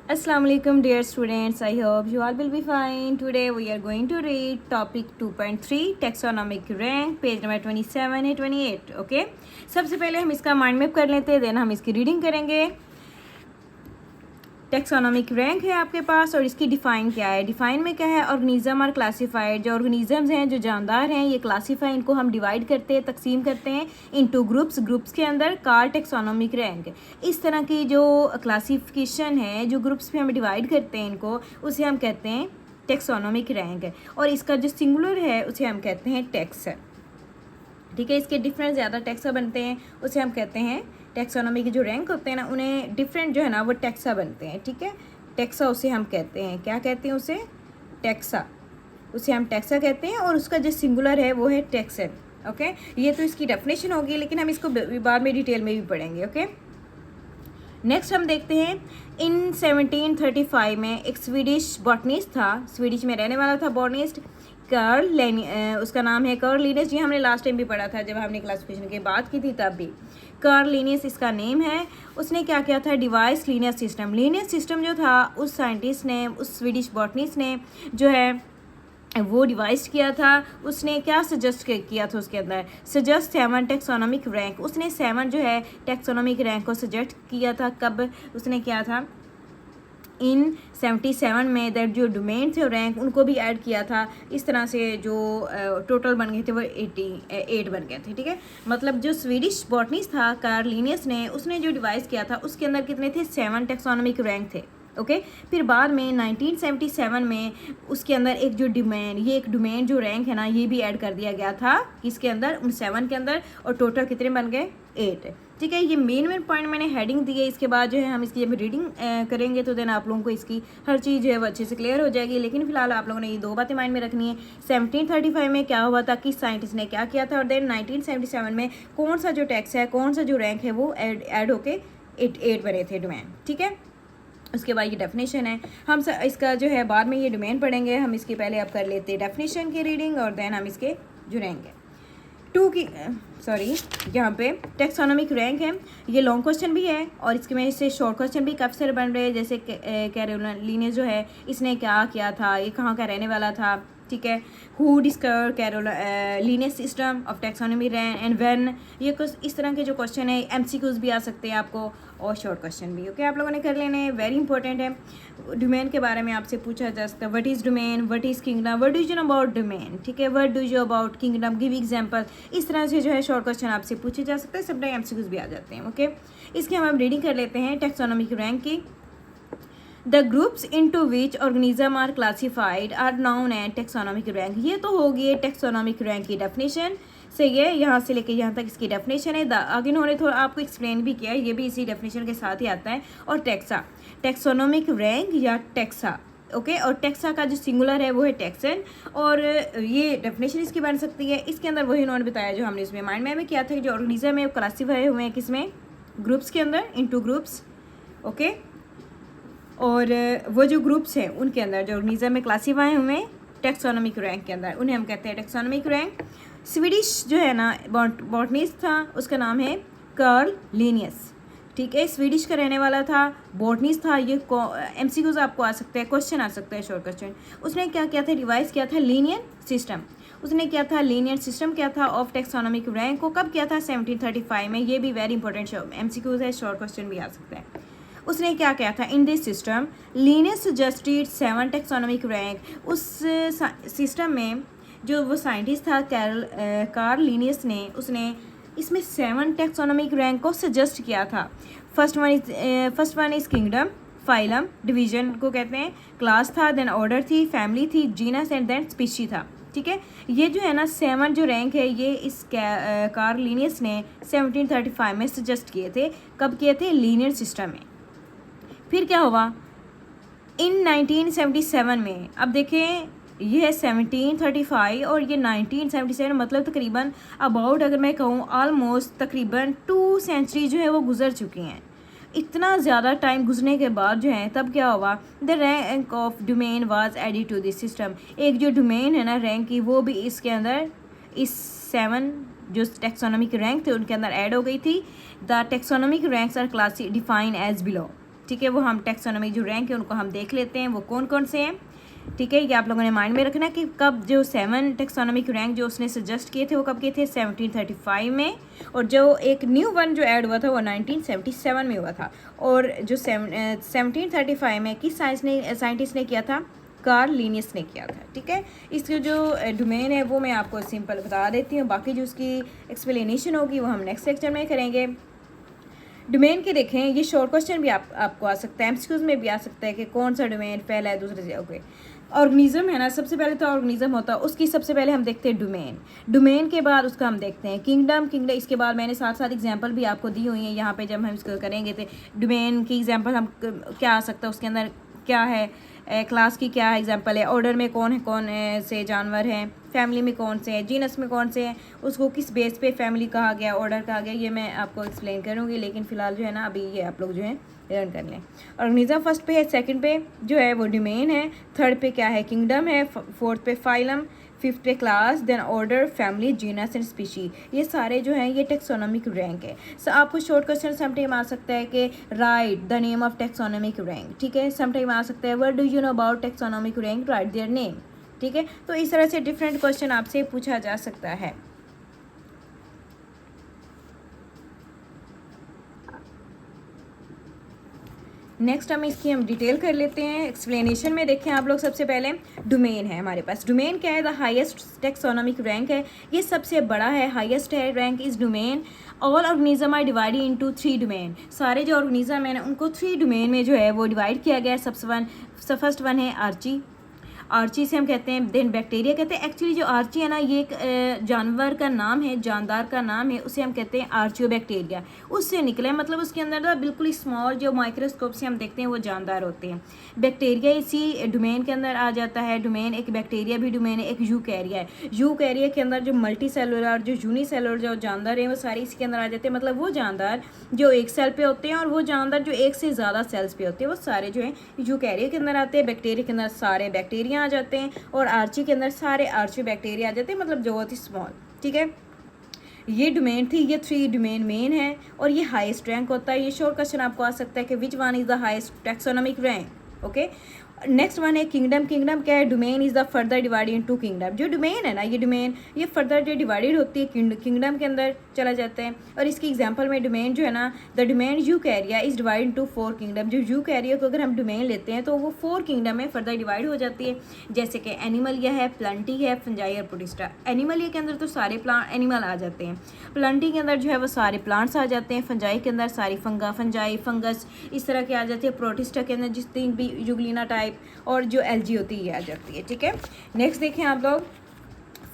Assalamu alaikum dear students. I hope you all will be fine. Today we are going to read topic 2.3 taxonomic rank page number 27 and 28. Okay. सबसे पहले हम इसका mind map कर लेते हैं, then हम इसकी रीडिंग करेंगे। टेक्सोनॉमिक रैंक है आपके पास और इसकी डिफ़ाइन क्या है। डिफ़ाइन में क्या है, ऑर्गेनिज्म आर क्लासीफाइड। जो ऑर्गेनिजम्स हैं, जो जानदार हैं, ये क्लासीफाई, इनको हम डिवाइड करते हैं, तकसीम करते हैं इनटू ग्रुप्स। ग्रुप्स के अंदर कार टेक्सोनॉमिक रैंक। इस तरह की जो क्लासिफिकेशन है, जो ग्रुप्स में हम डिवाइड करते हैं इनको, उसे हम कहते हैं टेक्सोनॉमिक रैंक। और इसका जो सिंगुलर है उसे हम कहते हैं टेक्स। ठीक है, इसके डिफरेंट ज़्यादा टेक्सा बनते हैं, उसे हम कहते हैं टेक्सोनॉमी के जो रैंक होते हैं ना, उन्हें डिफरेंट जो है ना वो टेक्सा बनते हैं। ठीक है, टेक्सा उसे हम कहते हैं, क्या कहते हैं उसे, टेक्सा। उसे हम टेक्सा कहते हैं और उसका जो सिंगुलर है वो है टेक्सन। ओके, ये तो इसकी डेफिनेशन होगी, लेकिन हम इसको बाद में डिटेल में भी पढ़ेंगे। ओके, नेक्स्ट हम देखते हैं इन 1735 में एक स्वीडिश बॉटनिस्ट था, स्वीडिश में रहने वाला था बॉटनिस्ट उसका नाम है कार्ल लिनियस। ये हमने लास्ट टाइम भी पढ़ा था जब हमने क्लासिफिकेशन की बात की थी, तब भी कार्ल लिनियस इसका नेम है। उसने क्या किया था, device Linnaeus system. Linnaeus system जो था उस साइंटिस्ट ने, उस स्वीडिश बॉटनिस्ट ने जो है वो डिवाइस किया था। उसने क्या सजेस्ट किया था उसके अंदर, सजेस्ट 7 टेक्सोनॉमिक रैंक। उसने 7 जो है टेक्सोनॉमिक रैंक को सजेस्ट किया था। कब उसने किया था, इन 77 में। दैट जो डोमेन थे रैंक उनको भी ऐड किया था। इस तरह से जो टोटल बन गए थे वो 88 बन गए थे। ठीक है, मतलब जो स्वीडिश बॉटनिस्ट था कार्ल लिनियस ने, उसने जो डिवाइस किया था उसके अंदर कितने थे, 7 टेक्सोनॉमिक रैंक थे। ओके, फिर बाद में 1977 में उसके अंदर एक जो डोमेन, ये एक डोमेन जो रैंक है ना, ये भी ऐड कर दिया गया था किसके अंदर, उन 7 के अंदर। और टोटल कितने बन गए, 8। ठीक है, ये मेन पॉइंट मैंने हेडिंग दी है। इसके बाद जो है हम इसकी जब रीडिंग करेंगे तो देन आप लोगों को इसकी हर चीज़ जो है वो अच्छे से क्लियर हो जाएगी। लेकिन फिलहाल आप लोगों ने ये 2 बातें माइंड में रखनी है। 1735 में क्या हुआ था, किस साइंटिस्ट ने क्या किया था, और देन 1977 में कौन सा जो टैक्स है, कौन सा जो रैंक है वो ऐड होके 8 बने थे डोमेन। ठीक है, उसके बाद ये डेफिनेशन है। हम इसका जो है बाद में ये डोमेन पढ़ेंगे। हम इसके पहले अब कर लेते हैं डेफिनेशन की रीडिंग और देन हम इसके जुड़ेंगे। यहाँ पे टेक्सोनॉमिक रैंक है, ये लॉन्ग क्वेश्चन भी है और इसके में इससे शॉर्ट क्वेश्चन भी काफ़ी सारे बन रहे हैं। जैसे कैरोलिन लिनियस जो है, इसने क्या किया था, ये कहाँ का रहने वाला था। ठीक है, who discover Caroline Linnaeus system of taxonomy rank and when. ये कुछ इस तरह के जो क्वेश्चन है, एमसीक्यूज भी आ सकते हैं आपको और शॉर्ट क्वेश्चन भी। ओके, आप लोगों ने कर लेने हैं, वेरी इंपॉर्टेंट है। डोमेन के बारे में आपसे पूछा जा सकता है, what is domain, what is kingdom, what do you know about domain. ठीक है, what do you about kingdom, give example. इस तरह से जो है शॉर्ट क्वेश्चन आपसे पूछे जा सकते हैं, सब टाइम एमसीक्यूज भी आ जाते हैं। ओके, इसकी हम रीडिंग कर लेते हैं टेक्सोनॉमिक रैंक की। The groups into which organism are classified are known as taxonomic rank. ये तो होगी टेक्सोनॉमिक रैंक की डेफिनेशन। सही है, यहाँ से लेके यहाँ तक इसकी डेफिनेशन है। आगे इन्होंने थोड़ा आपको एक्सप्लेन भी किया है, ये भी इसी डेफिनेशन के साथ ही आता है। और टेक्सा, टेक्सोनॉमिक रैंक या टेक्सा। ओके, और टेक्सा का जो सिंगुलर है वो है टेक्सन। और ये डेफिनेशन इसकी बन सकती है। इसके अंदर वही इन्होंने बताया जो हमने इसमें माइंड में किया था कि जो ऑर्गेनिज्म है वो क्लासीफाई हुए हैं किसमें, ग्रुप्स के अंदर, इनटू ग्रुप्स। ओके, और वो जो ग्रुप्स हैं उनके अंदर जो ऑर्गेनिज्म में क्लासीफाई हुए हैं टेक्सोनॉमिक रैंक के अंदर, उन्हें हम कहते हैं टेक्सोनॉमिक रैंक। स्वीडिश जो है ना बॉटनिस्ट था, उसका नाम है कार्ल लिनियस। ठीक है, स्वीडिश का रहने वाला था, बॉटनिस्ट था। ये एमसीक्यूज आपको आ सकते हैं, क्वेश्चन आ सकता है, शॉर्ट क्वेश्चन। उसने क्या किया था, रिवाइज किया था लीनियर सिस्टम। उसने किया था लीनियर सिस्टम क्या था ऑफ टेक्सोनॉमिक रैंक को, कब किया था, 1735 में। ये भी वेरी इंपॉर्टेंट एमसीक्यूज है, शॉर्ट क्वेश्चन भी आ सकता है। उसने क्या किया था, in this system Linnaeus suggested 7 taxonomic rank. उस सिस्टम में जो वो साइंटिस्ट था कार्ल लिनियस ने, उसने इसमें 7 टेक्सोनॉमिक रैंक को सजेस्ट किया था। First one is kingdom, phylum, division को कहते हैं, क्लास था, देन ऑर्डर थी, फैमिली थी, जीनस एंड देन स्पीशी था। ठीक है, ये जो है ना 7 जो रैंक है, ये इस कार्ल लिनियस ने 1735 में सजेस्ट किए थे। कब किए थे, लीनियर सिस्टम में। फिर क्या हुआ, इन 1977 में, अब देखें ये है 1735 और ये 1977, मतलब तकरीबन अबाउट अगर मैं कहूँ ऑलमोस्ट तकरीबन 2 सेंचुरी जो है वो गुजर चुकी हैं। इतना ज़्यादा टाइम गुजरने के बाद जो है तब क्या हुआ, the rank of domain was added to this system. एक जो डोमेन है ना रैंक की, वो भी इसके अंदर, इस 7 जो टेक्सोनॉमिक रैंक थे उनके अंदर ऐड हो गई थी। The taxonomic ranks are classified as below. ठीक है, वो हम टैक्सोनॉमिक जो रैंक है उनको हम देख लेते हैं, वो कौन कौन से हैं। ठीक है, ये आप लोगों ने माइंड में रखना कि कब जो 7 टैक्सोनॉमिक रैंक जो उसने सजेस्ट किए थे वो कब किए थे, 1735 में, और जो एक न्यू वन जो ऐड हुआ था वो 1977 में हुआ था। और जो 1735 में किस साइंटिस्ट ने किया था, कार्ल लीनियस ने किया था। ठीक है, इसके जो डोमेन है वो मैं आपको सिंपल बता देती हूँ, बाकी जो उसकी एक्सप्लेनेशन होगी वो हम नेक्स्ट लेक्चर में करेंगे। डोमेन के देखें, ये शॉर्ट क्वेश्चन भी आपको आ सकता है, एमसीक्यूज में भी आ सकता है कि कौन सा डोमेन पहला है दूसरे से। ओके, ऑर्गेनिज्म है ना, सबसे पहले तो ऑर्गेनिज्म होता है, उसकी सबसे पहले हम देखते हैं डोमेन। डोमेन के बाद उसका हम देखते हैं किंगडम। इसके बाद मैंने साथ साथ एग्जांपल भी आपको दी हुई है यहाँ पे, जब हम इसको करेंगे तो डोमेन की एग्जांपल हम क्या आ सकता है, उसके अंदर क्या है, क्लास की क्या एग्जांपल है, ऑर्डर में कौन से जानवर हैं, फैमिली में कौन से हैं, जीनस में कौन से हैं, उसको किस बेस पे फैमिली कहा गया, ऑर्डर कहा गया, ये मैं आपको एक्सप्लेन करूँगी। लेकिन फ़िलहाल जो है ना अभी ये आप लोग जो है लर्न कर लें। ऑर्गेनिज्म फर्स्ट पे है, सेकंड पे जो है वो डोमेन है, थर्ड पे क्या है, किंगडम है, फोर्थ पे फाइलम, फिफ्थ पे class, then order, family, genus and species. ये सारे जो हैं ये टैक्सोनॉमिक रैंक है। सो आपको शॉर्ट क्वेश्चन समटाइम आ सकता है कि right the name of taxonomic rank. ठीक है, समटाइम आ सकता है what do you know about taxonomic rank, right their name. ठीक है, तो इस तरह से डिफरेंट क्वेश्चन आपसे पूछा जा सकता है। नेक्स्ट हम डिटेल कर लेते हैं। एक्सप्लेनेशन में देखें आप लोग, सबसे पहले डोमेन है हमारे पास। डोमेन क्या है, द हाईएस्ट टैक्सोनॉमिक रैंक है, ये सबसे बड़ा है, हाईएस्ट है rank is domain. All organism are divided into 3 domain. सारे जो ऑर्गेनिज्म है ना उनको 3 डोमेन में जो है वो डिवाइड किया गया है। फर्स्ट वन है आर्ची, आर्ची से हम कहते हैं, देन बैक्टीरिया कहते हैं। एक्चुअली जो आर्ची है ना ये एक जानवर का नाम है, जानदार का नाम है, उसे हम कहते हैं आर्चियोबैक्टीरिया। उससे निकले, मतलब उसके अंदर ना बिल्कुल स्मॉल जो माइक्रोस्कोप से हम देखते हैं वो जानदार होते हैं। बैक्टीरिया इसी डोमेन के अंदर आ जाता है। डोमेन एक बैक्टीरिया भी डोमेन है, एक यूकैरिया है। यूकैरिया के अंदर जो मल्टी सेलुलर, जो यूनिसेलुलर जो जानदार हैं वो सारे इसके अंदर आ जाते हैं। मतलब वो जानदार जो एक सेल पे होते हैं और वो जानदार जो एक से ज़्यादा सेल्स पे होते हैं वो सारे जो हैं यूकैरिया के अंदर आते हैं। बैक्टीरिया के अंदर सारे बैक्टीरिया आ जाते हैं और आर्ची के अंदर सारे आर्ची बैक्टीरिया आ जाते हैं, मतलब जो बहुत ही स्मॉल। ठीक है, ये डोमेन थी, ये 3 डोमेन मेन है और ये हाईएस्ट रैंक होता है। ये शॉर्ट क्वेश्चन आपको आ सकता है कि which one is the highest taxonomic rank. Okay, next one है किंगडम। किंगडम क्या है, domain is the further divided into kingdom. जो डोमेन है ना ये डोमेन ये फर्दर जो डिवाइडेड होती है किंगडम के अंदर चला जाता है। और इसकी एग्जांपल में डोमेन जो है ना, the domain यूकैरिया is divide into 4 kingdom. जो यूकैरिया को अगर हम डोमेन लेते हैं तो वो 4 किंगडम में फर्दर डिवाइड हो जाती है। जैसे कि एनिमलिया है, प्लांटी है, फंजाई और प्रोटिस्टा। एनिमलिया के अंदर तो सारे प्लांट एनिमल आ जाते हैं, प्लांटी के अंदर जो है वो सारे प्लांट्स आ जाते हैं, फंजाई के अंदर सारी फंजाई फंगस इस तरह के आ जाती है, प्रोटिस्टा के अंदर जिस दिन भी यूग्लिना टाइप और जो एल्गी होती है ये आ जाती है। ठीक है, नेक्स्ट देखें आप लोग,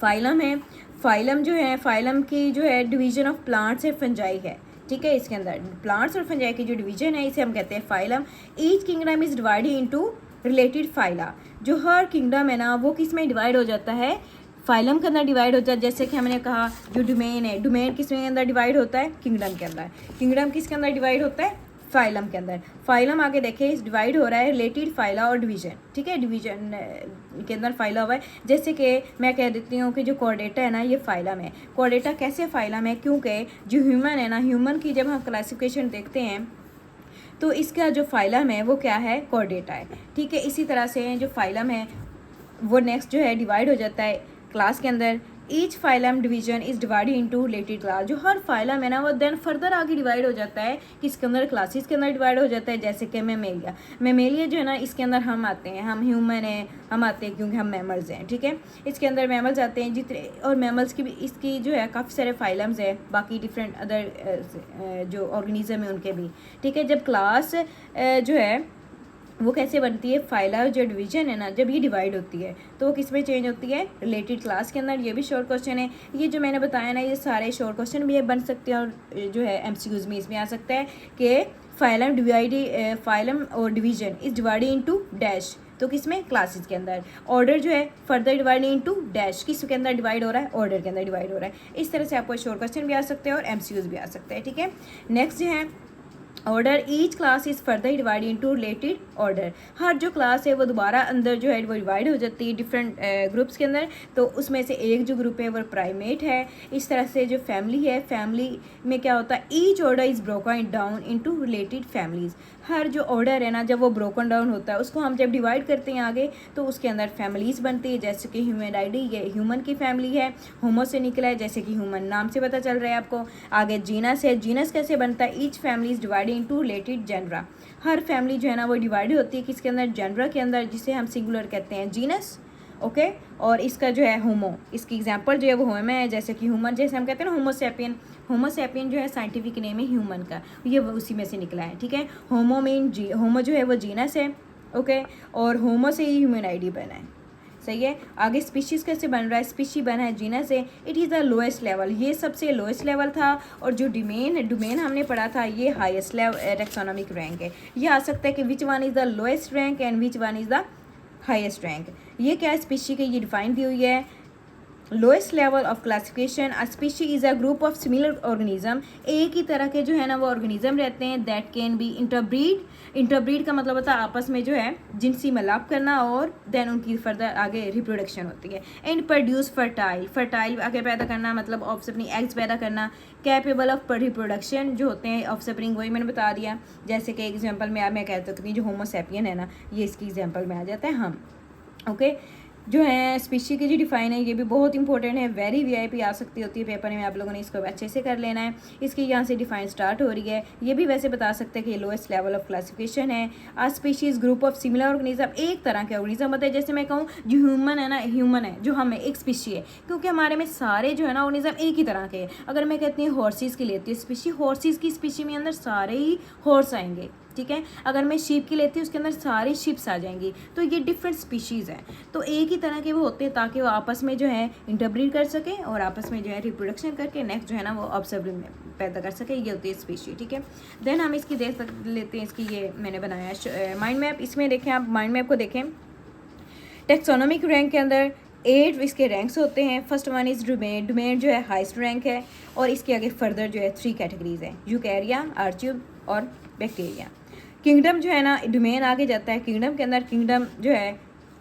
फाइलम है। फाइलम जो है, फाइलम की जो है डिवीजन ऑफ प्लांट्स है, फंजाई है। ठीक है, इसके अंदर प्लांट्स और फंजाई की जो डिवीजन है इसे हम कहते हैं phylum. Each kingdom is divided into related phyla. जो हर किंगडम है ना वो किस में डिवाइड हो जाता है, फाइलम के अंदर डिवाइड होता है। जैसे कि हमने कहा जो डोमेन है, डोमेन किस में अंदर डिवाइड होता है, किंगडम के अंदर। किंगडम किसके अंदर डिवाइड होता है, फाइलम के अंदर। फाइलम आगे देखें इस डिवाइड हो रहा है रिलेटेड फाइला और डिवीजन। ठीक है, डिवीजन के अंदर फाइला हुआ है। जैसे कि मैं कह देती हूँ कि जो कॉर्डेटा है ना ये फाइलम है। कॉर्डेटा कैसे फाइलम है, क्योंकि जो ह्यूमन है ना, ह्यूमन की जब हम क्लासिफिकेशन देखते हैं तो इसका जो फाइलम है वो क्या है, कॉर्डेटा है। ठीक है, इसी तरह से जो फाइलम है वो नेक्स्ट जो है डिवाइड हो जाता है क्लास के अंदर। Each phylum division is divided into related class. जो हर फाइलम है ना वो देन फर्दर आगे डिवाइड हो जाता है, किसके अंदर, क्लासेस के अंदर डिवाइड हो जाता है। जैसे कि मेमेलिया जो है ना इसके अंदर हम आते हैं, हम ह्यूमन हैं, हम आते हैं क्योंकि हम मैमल्स हैं। ठीक है, इसके अंदर मैमल्स आते हैं जितने, और मैमल्स की भी इसकी जो है काफ़ी सारे फाइलम्स है, बाकी डिफरेंट अदर जो ऑर्गेनिज्म है उनके भी। ठीक है, जब क्लास जो है वो कैसे बनती है, फाइला जो डिवीजन है ना जब ये डिवाइड होती है तो वो किस में चेंज होती है, रिलेटेड क्लास के अंदर। ये भी शॉर्ट क्वेश्चन है, ये जो मैंने बताया ना ये सारे शॉर्ट क्वेश्चन भी बन सकते हैं और जो है एमसीक्यूज में इसमें आ सकता है कि फाइलम और division is divided into dash, तो किस में, क्लासेस के अंदर। ऑर्डर जो है फर्दर डिवाइडेड इनटू डैश, किस के अंदर डिवाइड हो रहा है, ऑर्डर के अंदर डिवाइड हो रहा है। इस तरह से आपको शॉर्ट क्वेश्चन भी आ सकते हैं और एमसीक्यूज भी आ सकते हैं। ठीक है, नेक्स्ट जो है order. Each class is further divide into related order. हर जो क्लास है वो दोबारा अंदर जो है वो डिवाइड हो जाती है डिफरेंट ग्रुप्स के अंदर। तो उसमें से एक जो ग्रुप है वो प्राइमेट है। इस तरह से जो फैमिली है, फैमिली में क्या होता है, each order is broken down into related families. हर जो ऑर्डर है ना, जब वो ब्रोकन डाउन होता है, उसको हम जब डिवाइड करते हैं आगे, तो उसके अंदर फैमिलीज़ बनती है। जैसे कि ह्यूमैनिटी, ये ह्यूमन की फैमिली है, होमो से निकला है, जैसे कि ह्यूमन नाम से पता चल रहा है आपको। आगे जीनस है, जीनस कैसे बनता है, each family is divided into related genera. Her family जो है ना वो डिवाइड होती है किसके अंदर, जेनरा के अंदर, जिसे हम सिंगुलर कहते हैं जीनस। ओके और इसका जो है होमो, इसकी एग्जांपल जो है वो होमो है। जैसे कि ह्यूमन, जैसे हम कहते हैं ना होमोसैपियन, होमोसैपियन जो है साइंटिफिक नेम है ह्यूमन का, ये उसी में से निकला है। ठीक है, होमो मीन होमो जो है वो जीनस है। ओके और होमो से ही ह्यूमन आईडी बना है। सही है। आगे स्पीशीज़ कैसे बन रहा है, स्पीशी बना है जीनस से। It is the lowest level, ये सबसे लोएस्ट लेवल था। और जो डोमेन हमने पढ़ा था, ये हाईएस्ट लेवल टैक्सोनॉमिक रैंक है। ये आ सकता है कि which one is the lowest rank and which one is the highest rank. ये क्या है, स्पीशी की ये डिफाइन दी हुई है। Lowest level of classification, a species is a group of similar organism, एक ही तरह के जो है ना वो ऑर्गेनिज्म रहते हैं, that can be interbreed. Interbreed का मतलब होता है आपस में जो है जिनसी मिलाप करना, और देन उनकी फर्दर आगे रिप्रोडक्शन होती है। एंड प्रोड्यूस फर्टाइल, फर्टाइल आगे पैदा करना मतलब ऑफस्प्रिंग, एग्स पैदा करना, कैपेबल ऑफ रिप्रोडक्शन जो होते हैं ऑफस्प्रिंग, वही मैंने बता दिया। जैसे कि एग्जाम्पल में मैं कह सकती हूँ जो होमोसैपियन है ना, ये इसकी एग्जाम्पल में आ जाता है हम। ओके जो है स्पीशी की जो डिफाइन है, ये भी बहुत इंपॉर्टेंट है, वेरी वीआईपी आ सकती होती है पेपर में, आप लोगों ने इसको अच्छे से कर लेना है। इसकी यहाँ से डिफाइन स्टार्ट हो रही है। ये भी वैसे बता सकते हैं कि ये लोएस्ट लेवल ऑफ क्लासिफिकेशन है। A species group of similar organism, एक तरह के ऑर्गेनिज्म होता है। जैसे मैं कहूँ जो ह्यूमन है ना, ह्यूमन है जो हम एक स्पीशी है, क्योंकि हमारे में सारे जो है ना ऑर्गेनिज्म एक ही तरह के हैं। अगर मैं कहती हूँ हॉर्सेस की लेती हूँ स्पीशी, हॉर्सेस की स्पीशी में अंदर सारे ही हॉर्स आएंगे। ठीक है, अगर मैं शीप की लेती हूँ उसके अंदर सारी शिप्स आ जाएंगी। तो ये डिफरेंट स्पीशीज़ हैं, तो एक ही तरह के वो होते हैं ताकि वो आपस में जो है इंटरब्रीड कर सकें और आपस में जो है रिप्रोडक्शन करके नेक्स्ट जो है ना वो ऑब्जर्विंग में पैदा कर सके। ये होती है स्पीशी। ठीक है, देन हम इसकी देख लेते हैं, इसकी ये मैंने बनाया है माइंड मैप। इसमें देखें आप, माइंड मैप को देखें, टैक्सोनॉमिक रैंक के अंदर 8 इसके रैंक्स होते हैं। First one is domain, domain जो है हाईएस्ट रैंक है, और इसके आगे फर्दर जो है 3 कैटेगरीज हैं, यूकैरिया, आर्च्यूब और बैक्टीरिया। किंगडम जो है ना, डोमेन आगे जाता है। किंगडम के अंदर, किंगडम जो है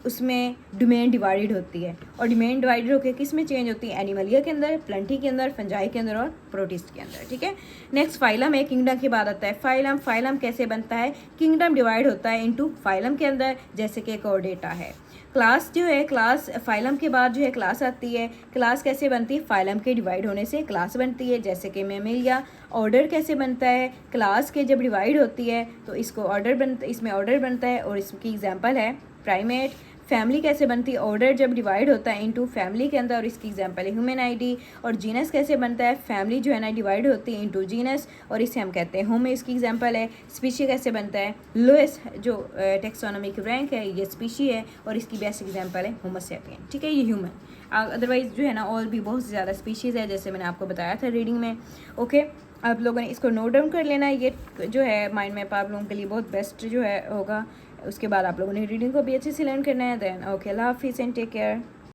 उसमें डोमेन डिवाइडेड होती है, और डोमेन डिवाइडेड होकर किस में चेंज होती है, एनिमलिया के अंदर, प्लांटी के अंदर, फंजाई के अंदर और प्रोटिस्ट के अंदर। ठीक है, नेक्स्ट फाइलम है, किंगडम के बाद आता है फाइलम। फाइलम कैसे बनता है, किंगडम डिवाइड होता है इनटू फाइलम के अंदर, जैसे कि कॉर्डेटा है। क्लास जो है, क्लास फाइलम के बाद जो है क्लास आती है। क्लास कैसे बनती है, फाइलम के डिवाइड होने से क्लास बनती है, जैसे कि मेमेलिया। ऑर्डर कैसे बनता है, क्लास के जब डिवाइड होती है तो इसको ऑर्डर इसमें ऑर्डर बनता है, और इसकी एग्जांपल है प्राइमेट। फैमिली कैसे बनती है, ऑर्डर जब डिवाइड होता है इनटू फैमिली के अंदर, और इसकी एग्जांपल है ह्यूमन आईडी। और जीनस कैसे बनता है, फैमिली जो है ना डिवाइड होती है इनटू जीनस, और इसे हम कहते हैं होमो, इसकी एग्जांपल है। स्पीशी कैसे बनता है, लोएस्ट जो टैक्सोनॉमिक रैंक है ये स्पीशी है, और इसकी बेस्ट एग्जांपल है होमोसैपियन। ठीक है, ये ह्यूमन। अदरवाइज जो है ना और भी बहुत ज़्यादा स्पीशीज़ है, जैसे मैंने आपको बताया था रीडिंग में। ओके आप लोगों ने इसको नोट डाउन कर लेना, ये जो है माइंड मैप आप लोगों के लिए बहुत बेस्ट जो है होगा। उसके बाद आप लोगों ने रीडिंग को भी अच्छे से लर्न करना है। देन ओके, अल्लाह हाफिज़ एंड टेक केयर।